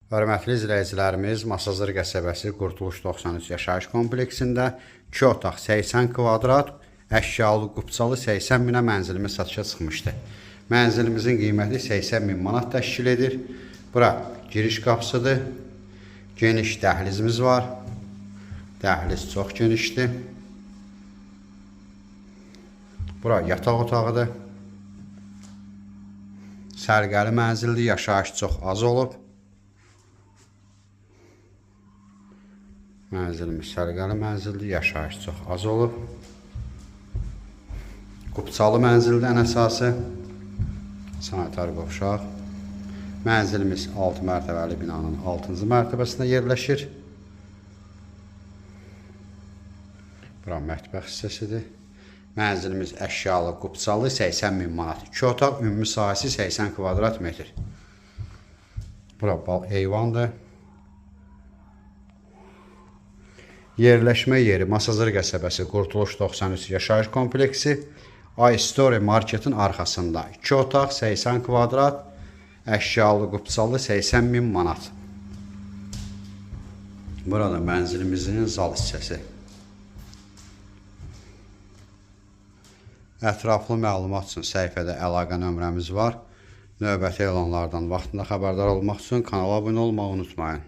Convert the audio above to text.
Hörmətli izləyicilərimiz, Masazır qəsəbəsi Qurtuluş 93 yaşayış kompleksində 2 otaq 80 kvadrat, əşyalı qupçalı 80 minə mənzilimiz satışa çıxmışdı. Mənzilimizin qiyməti 80 min manat təşkil edir. Bura giriş qapısıdır. Geniş dəhlizimiz var. Dəhliz çox genişdir. Bura yataq otağıdır. Sərgəli mənzildir, yaşayış çox az olub. Mənzilimiz sərgəli mənzildir, yaşayış çox az olub. Qupçalı mənzildir ən əsası. Sanitar qovşaq. Mənzilimiz 6 mərtəbəli binanın 6-cı mərtəbəsində yerləşir. Bura mətbəx hissəsidir. Mənzilimiz əşyalı, qupçalı 80 min manat. 2 otaq, ümumi sahəsi 80 kvadrat metr. Bura eyvandır. Yerləşmə yeri Masazır qəsəbəsi Qurtuluş 93 yaşayış kompleksi iStory marketin arxasında 2 otaq 80 kvadrat, əşyalı qupçalı 80 min manat. Burada mənzilimizin zal hissəsi. Ətraflı məlumat üçün səhifədə əlaqə nömrəmiz var. Növbəti elanlardan vaxtında xəbərdar olmaq üçün kanala abunə olmağı unutmayın.